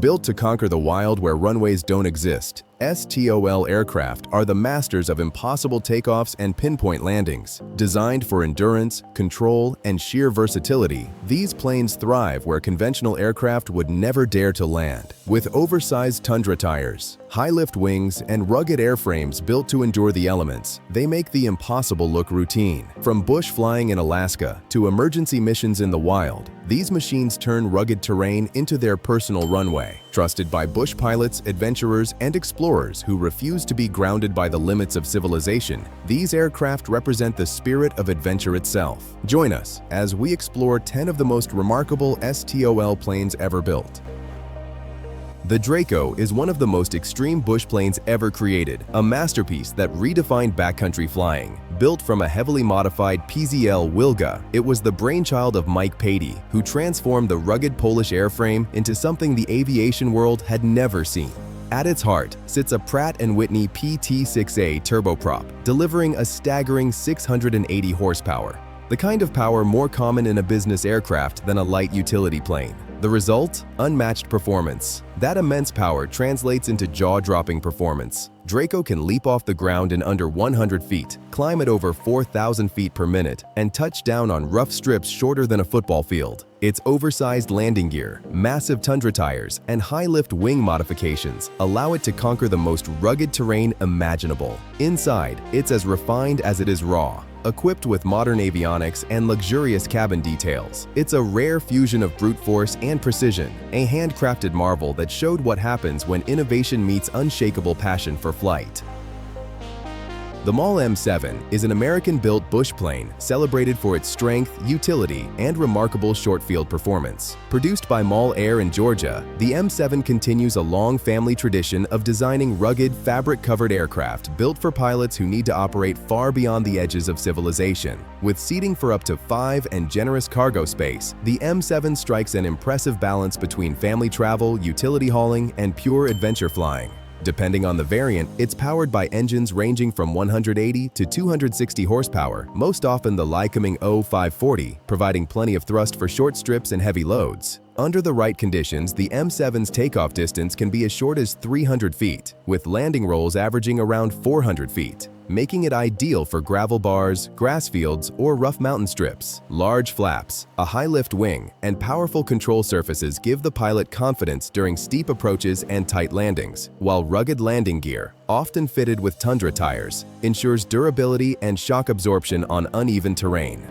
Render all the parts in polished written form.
Built to conquer the wild where runways don't exist, STOL aircraft are the masters of impossible takeoffs and pinpoint landings. Designed for endurance, control, and sheer versatility, these planes thrive where conventional aircraft would never dare to land. With oversized tundra tires, high-lift wings, and rugged airframes built to endure the elements, they make the impossible look routine. From bush flying in Alaska to emergency missions in the wild, these machines turn rugged terrain into their personal runway. Trusted by bush pilots, adventurers, and explorers who refuse to be grounded by the limits of civilization, these aircraft represent the spirit of adventure itself. Join us as we explore 10 of the most remarkable STOL planes ever built. The Draco is one of the most extreme bush planes ever created, a masterpiece that redefined backcountry flying. Built from a heavily modified PZL Wilga, it was the brainchild of Mike Patey, who transformed the rugged Polish airframe into something the aviation world had never seen. At its heart sits a Pratt & Whitney PT-6A turboprop, delivering a staggering 680 horsepower, the kind of power more common in a business aircraft than a light utility plane. The result? Unmatched performance. That immense power translates into jaw-dropping performance. Draco can leap off the ground in under 100 feet, climb at over 4,000 feet per minute, and touch down on rough strips shorter than a football field. Its oversized landing gear, massive tundra tires, and high-lift wing modifications allow it to conquer the most rugged terrain imaginable. Inside, it's as refined as it is raw. Equipped with modern avionics and luxurious cabin details, it's a rare fusion of brute force and precision, a handcrafted marvel that showed what happens when innovation meets unshakable passion for flight. The Maule M7 is an American-built bush plane celebrated for its strength, utility, and remarkable short-field performance. Produced by Maule Air in Georgia, the M7 continues a long family tradition of designing rugged, fabric-covered aircraft built for pilots who need to operate far beyond the edges of civilization. With seating for up to 5 and generous cargo space, the M7 strikes an impressive balance between family travel, utility hauling, and pure adventure flying. Depending on the variant, it's powered by engines ranging from 180 to 260 horsepower, most often the Lycoming O540, providing plenty of thrust for short strips and heavy loads. Under the right conditions, the M7's takeoff distance can be as short as 300 feet, with landing rolls averaging around 400 feet, making it ideal for gravel bars, grass fields, or rough mountain strips. Large flaps, a high-lift wing, and powerful control surfaces give the pilot confidence during steep approaches and tight landings, while rugged landing gear, often fitted with tundra tires, ensures durability and shock absorption on uneven terrain.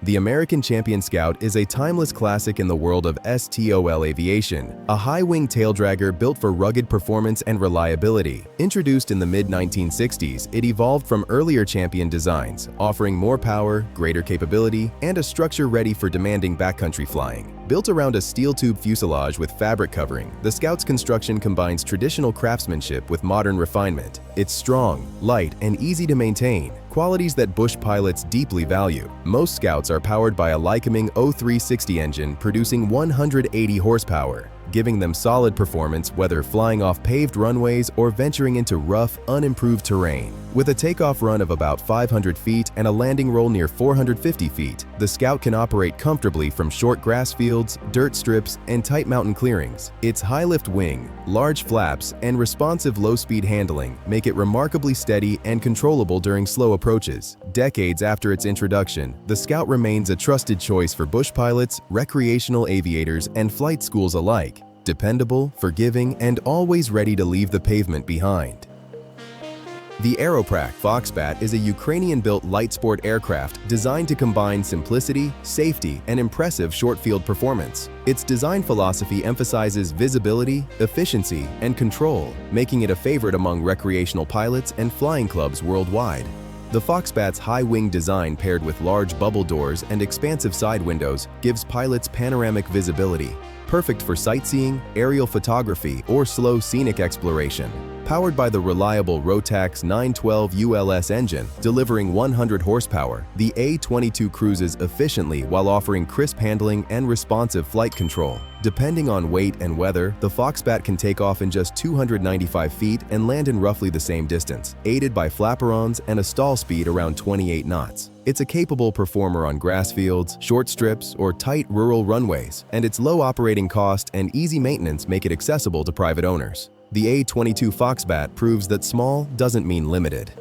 The American Champion Scout is a timeless classic in the world of STOL aviation, a high-wing taildragger built for rugged performance and reliability. Introduced in the mid-1960s, it evolved from earlier Champion designs, offering more power, greater capability, and a structure ready for demanding backcountry flying. Built around a steel tube fuselage with fabric covering, the Scout's construction combines traditional craftsmanship with modern refinement. It's strong, light, and easy to maintain, qualities that bush pilots deeply value. Most Scouts are powered by a Lycoming O360 engine producing 180 horsepower, giving them solid performance whether flying off paved runways or venturing into rough, unimproved terrain. With a takeoff run of about 500 feet and a landing roll near 450 feet, the Scout can operate comfortably from short grass fields, dirt strips, and tight mountain clearings. Its high-lift wing, large flaps, and responsive low-speed handling make it remarkably steady and controllable during slow approaches. Decades after its introduction, the Scout remains a trusted choice for bush pilots, recreational aviators, and flight schools alike. Dependable, forgiving, and always ready to leave the pavement behind. The A22 Foxbat is a Ukrainian-built light sport aircraft designed to combine simplicity, safety, and impressive short-field performance. Its design philosophy emphasizes visibility, efficiency, and control, making it a favorite among recreational pilots and flying clubs worldwide. The Foxbat's high-wing design paired with large bubble doors and expansive side windows gives pilots panoramic visibility, perfect for sightseeing, aerial photography, or slow scenic exploration. Powered by the reliable Rotax 912 ULS engine, delivering 100 horsepower, the A22 cruises efficiently while offering crisp handling and responsive flight control. Depending on weight and weather, the Foxbat can take off in just 295 feet and land in roughly the same distance, aided by flaperons and a stall speed around 28 knots. It's a capable performer on grass fields, short strips, or tight rural runways, and its low operating cost and easy maintenance make it accessible to private owners. The A22 Foxbat proves that small doesn't mean limited.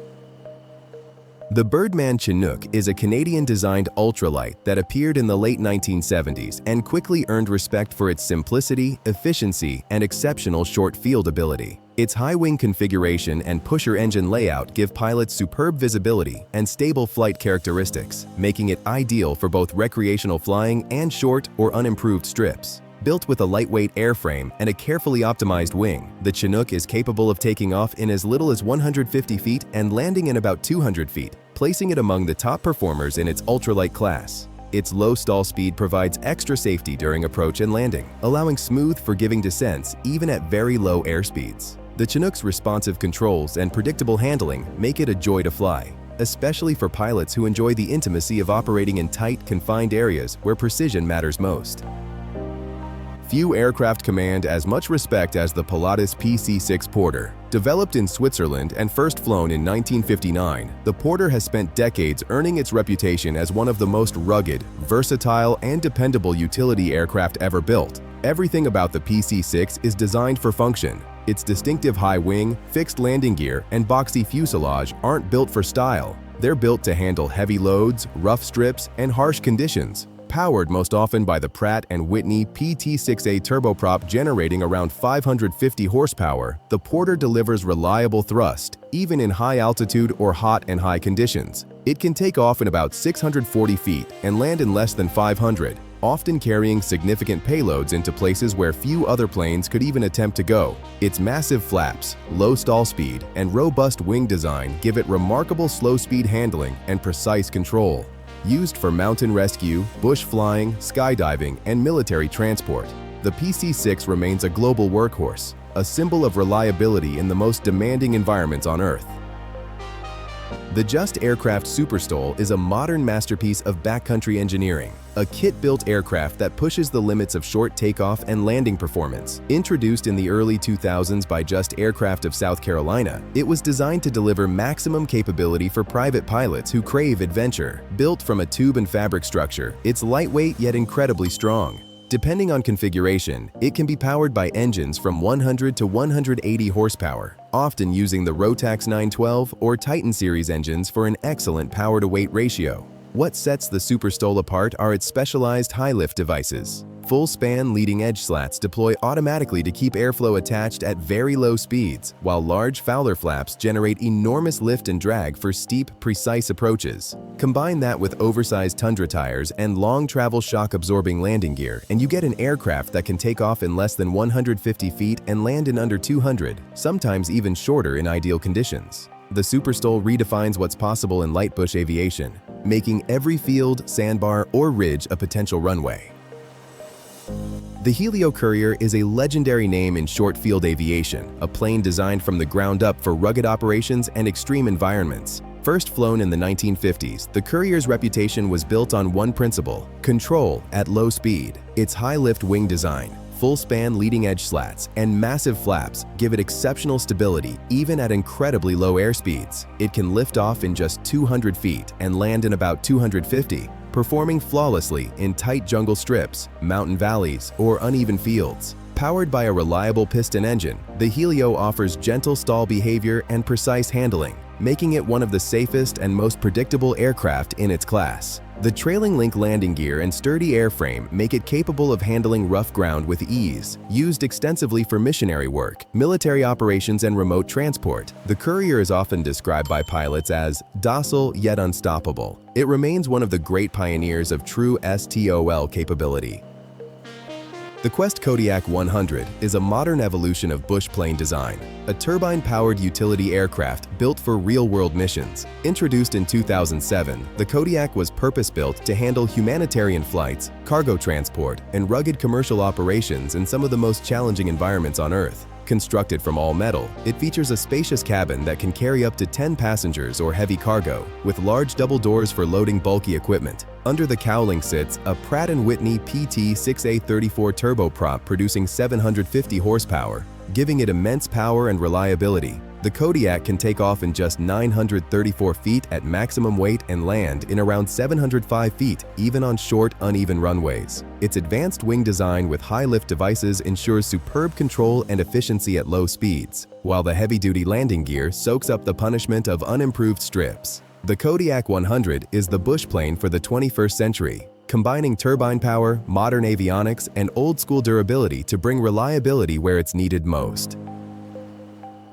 The Birdman Chinook is a Canadian-designed ultralight that appeared in the late 1970s and quickly earned respect for its simplicity, efficiency, and exceptional short field ability. Its high-wing configuration and pusher engine layout give pilots superb visibility and stable flight characteristics, making it ideal for both recreational flying and short or unimproved strips. Built with a lightweight airframe and a carefully optimized wing, the Chinook is capable of taking off in as little as 150 feet and landing in about 200 feet, placing it among the top performers in its ultralight class. Its low stall speed provides extra safety during approach and landing, allowing smooth, forgiving descents even at very low airspeeds. The Chinook's responsive controls and predictable handling make it a joy to fly, especially for pilots who enjoy the intimacy of operating in tight, confined areas where precision matters most. Few aircraft command as much respect as the Pilatus PC-6 Porter. Developed in Switzerland and first flown in 1959, the Porter has spent decades earning its reputation as one of the most rugged, versatile, and dependable utility aircraft ever built. Everything about the PC-6 is designed for function. Its distinctive high wing, fixed landing gear, and boxy fuselage aren't built for style. They're built to handle heavy loads, rough strips, and harsh conditions. Powered most often by the Pratt & Whitney PT-6A turboprop generating around 550 horsepower, the Porter delivers reliable thrust, even in high altitude or hot and high conditions. It can take off in about 640 feet and land in less than 500, often carrying significant payloads into places where few other planes could even attempt to go. Its massive flaps, low stall speed, and robust wing design give it remarkable slow-speed handling and precise control. Used for mountain rescue, bush flying, skydiving, and military transport, the PC-6 remains a global workhorse, a symbol of reliability in the most demanding environments on Earth. The Just Aircraft SuperSTOL is a modern masterpiece of backcountry engineering, a kit-built aircraft that pushes the limits of short takeoff and landing performance. Introduced in the early 2000s by Just Aircraft of South Carolina, it was designed to deliver maximum capability for private pilots who crave adventure. Built from a tube and fabric structure, it's lightweight yet incredibly strong. Depending on configuration, it can be powered by engines from 100 to 180 horsepower, often using the Rotax 912 or Titan series engines for an excellent power-to-weight ratio. What sets the SuperSTOL apart are its specialized high-lift devices. Full-span leading-edge slats deploy automatically to keep airflow attached at very low speeds, while large Fowler flaps generate enormous lift and drag for steep, precise approaches. Combine that with oversized tundra tires and long-travel shock-absorbing landing gear, and you get an aircraft that can take off in less than 150 feet and land in under 200, sometimes even shorter in ideal conditions. The SuperSTOL redefines what's possible in light bush aviation, making every field, sandbar, or ridge a potential runway. The Helio Courier is a legendary name in short field aviation, a plane designed from the ground up for rugged operations and extreme environments. First flown in the 1950s, the Courier's reputation was built on one principle: control at low speed. Its high-lift wing design, full-span leading-edge slats, and massive flaps give it exceptional stability even at incredibly low airspeeds. It can lift off in just 200 feet and land in about 250, performing flawlessly in tight jungle strips, mountain valleys, or uneven fields. Powered by a reliable piston engine, the Helio offers gentle stall behavior and precise handling, making it one of the safest and most predictable aircraft in its class. The trailing link landing gear and sturdy airframe make it capable of handling rough ground with ease. Used extensively for missionary work, military operations, and remote transport, the Courier is often described by pilots as docile yet unstoppable. It remains one of the great pioneers of true STOL capability. The Quest Kodiak 100 is a modern evolution of bush plane design, a turbine-powered utility aircraft built for real-world missions. Introduced in 2007, the Kodiak was purpose-built to handle humanitarian flights, cargo transport, and rugged commercial operations in some of the most challenging environments on Earth. Constructed from all metal, it features a spacious cabin that can carry up to 10 passengers or heavy cargo, with large double doors for loading bulky equipment. Under the cowling sits a Pratt & Whitney PT-6A34 turboprop producing 750 horsepower, giving it immense power and reliability. The Kodiak can take off in just 934 feet at maximum weight and land in around 705 feet, even on short, uneven runways. Its advanced wing design with high-lift devices ensures superb control and efficiency at low speeds, while the heavy-duty landing gear soaks up the punishment of unimproved strips. The Kodiak 100 is the bush plane for the 21st century, combining turbine power, modern avionics, and old-school durability to bring reliability where it's needed most.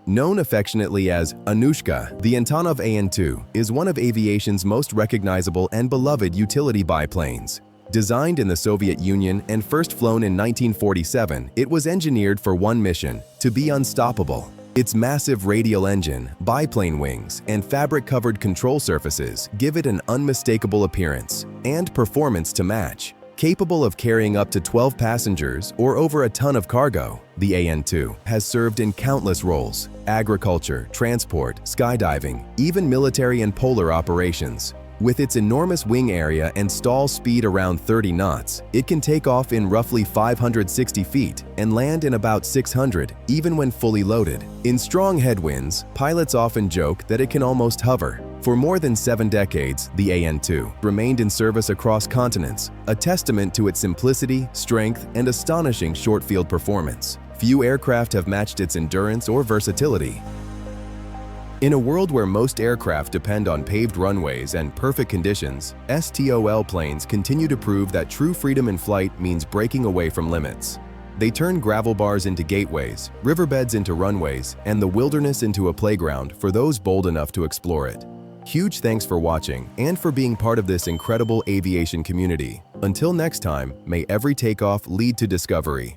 Known affectionately as Anushka, the Antonov An-2 is one of aviation's most recognizable and beloved utility biplanes. Designed in the Soviet Union and first flown in 1947, it was engineered for one mission: to be unstoppable. Its massive radial engine, biplane wings, and fabric-covered control surfaces give it an unmistakable appearance and performance to match. Capable of carrying up to 12 passengers or over a ton of cargo, the An-2 has served in countless roles: agriculture, transport, skydiving, even military and polar operations. With its enormous wing area and stall speed around 30 knots, it can take off in roughly 560 feet and land in about 600, even when fully loaded. In strong headwinds, pilots often joke that it can almost hover. For more than 7 decades, the An-2 remained in service across continents, a testament to its simplicity, strength, and astonishing short-field performance. Few aircraft have matched its endurance or versatility. In a world where most aircraft depend on paved runways and perfect conditions, STOL planes continue to prove that true freedom in flight means breaking away from limits. They turn gravel bars into gateways, riverbeds into runways, and the wilderness into a playground for those bold enough to explore it. Huge thanks for watching and for being part of this incredible aviation community. Until next time, may every takeoff lead to discovery.